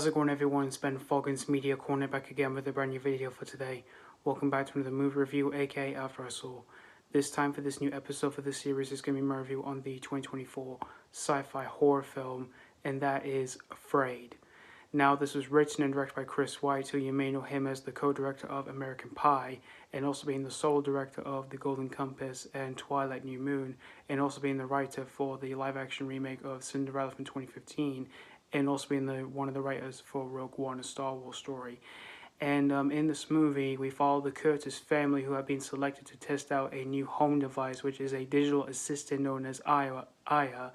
How's it going, everyone? It's Ben Foggins Media Corner back again with a brand new video for today. Welcome back to another movie review, aka AfrAId. This time for this new episode for this series is going to be my review on the 2024 sci-fi horror film, and that is AfrAId. Now, this was written and directed by Chris Weitz, who you may know him as the co-director of American Pie, and also being the sole director of The Golden Compass and Twilight New Moon, and also being the writer for the live-action remake of Cinderella from 2015, and also being one of the writers for Rogue One, a Star Wars story. And in this movie, we follow the Curtis family, who have been selected to test out a new home device, which is a digital assistant known as Aya.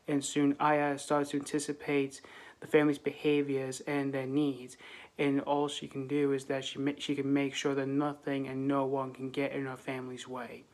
And soon Aya starts to anticipate the family's behaviors and their needs. And all she can do is that she can make sure that nothing and no one can get in her family's way.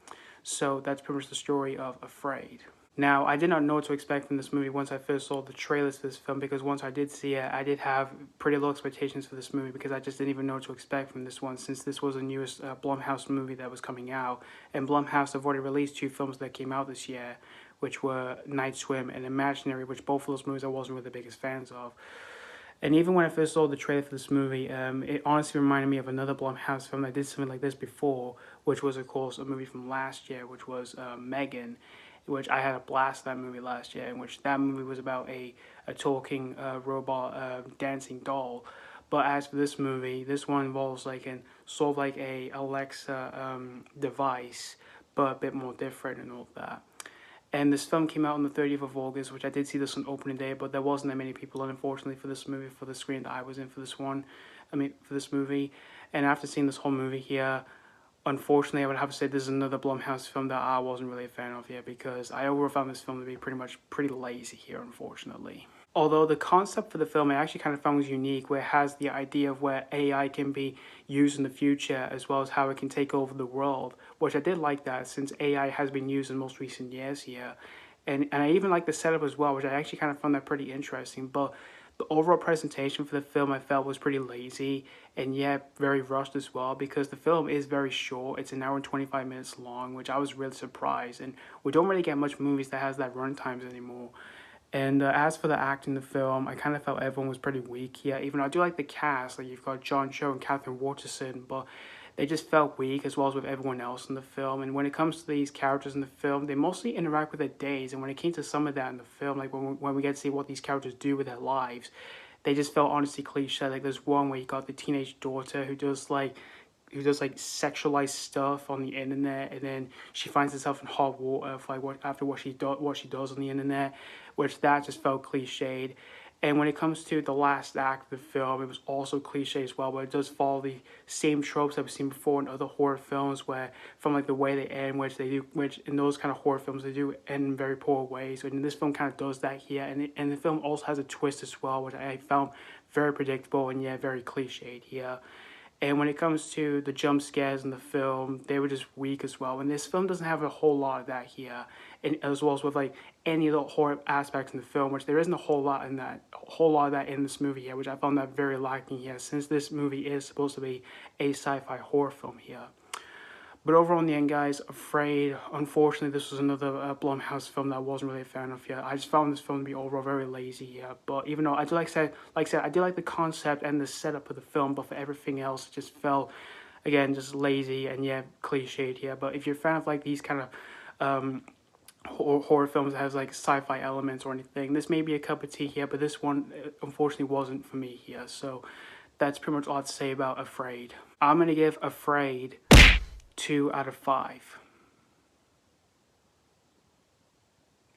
So that's pretty much the story of AfrAId. Now, I did not know what to expect from this movie once I first saw the trailers for this film, because once I did see it, I did have pretty low expectations for this movie, because I just didn't even know what to expect from this one, since this was the newest Blumhouse movie that was coming out. And Blumhouse have already released two films that came out this year, which were Night Swim and Imaginary, which both of those movies I wasn't really the biggest fans of. And even when I first saw the trailer for this movie, it honestly reminded me of another Blumhouse film that did something like this before, which was, of course, a movie from last year, which was Megan, which I had a blast that movie last year, in which that movie was about a talking robot dancing doll. But as for this movie, this one involves like sort of like a Alexa device, but a bit more different and all that. And this film came out on the 30th of August, which I did see this on opening day, but there wasn't that many people, unfortunately, for this movie, for the screen that I was in for this one. For this movie. And after seeing this whole movie here, unfortunately, I would have to say this is another Blumhouse film that I wasn't really a fan of here, because I overall found this film to be pretty lazy here, unfortunately. Although the concept for the film I actually kind of found was unique, where it has the idea of where AI can be used in the future, as well as how it can take over the world, which I did like that, since AI has been used in most recent years here. And I even like the setup as well, which I actually kind of found that pretty interesting. But the overall presentation for the film I felt was pretty lazy, and yet very rushed as well, because the film is very short. It's an hour and 25 minutes long, which I was really surprised. And we don't really get much movies that has that run times anymore. And as for the acting in the film, I kind of felt everyone was pretty weak here. Even though I do like the cast, like you've got John Cho and Katherine Waterson, but they just felt weak, as well as with everyone else in the film. And when it comes to these characters in the film, they mostly interact with their days. And when it came to some of that in the film, like when we get to see what these characters do with their lives, they just felt honestly cliche. Like there's one where you got the teenage daughter who does like sexualized stuff on the internet, and then she finds herself in hot water for after what she does on the internet, which that just felt cliched. And when it comes to the last act of the film, it was also cliche as well, but it does follow the same tropes that we've seen before in other horror films, where from like the way they end, which in those kind of horror films they do end in very poor ways. And this film kind of does that here, and the film also has a twist as well, which I found very predictable and yet very cliched here. And when it comes to the jump scares in the film, they were just weak as well. And this film doesn't have a whole lot of that here, and as well as with like any of the horror aspects in the film, which there isn't a whole lot of that in this movie here, which I found that very lacking here, since this movie is supposed to be a sci-fi horror film here. But overall, in the end, guys, AfrAId, unfortunately, this was another Blumhouse film that I wasn't really a fan of here. I just found this film to be overall very lazy here. But even though I do like I said, I did like the concept and the setup of the film, but for everything else, it just felt, again, just lazy and yeah, cliched here. But if you're a fan of like these kind of horror films that has like sci-fi elements or anything, this may be a cup of tea here, but this one unfortunately wasn't for me here. So that's pretty much all to say about AfrAId. I'm gonna give AfrAId 2 out of 5.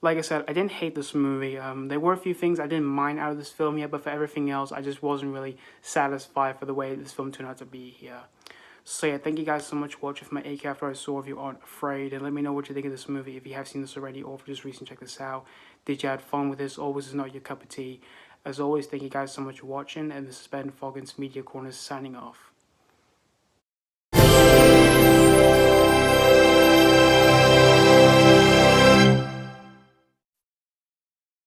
Like I said, I didn't hate this movie. There were a few things I didn't mind out of this film here, but for everything else, I just wasn't really satisfied for the way this film turned out to be here. So yeah, thank you guys so much for watching for my AfrAId review on AfrAId, and let me know what you think of this movie if you have seen this already, or if you just recently checked this out. Did you have fun with this, or was this not your cup of tea? As always, thank you guys so much for watching, and this has been Foggins Media Corner signing off.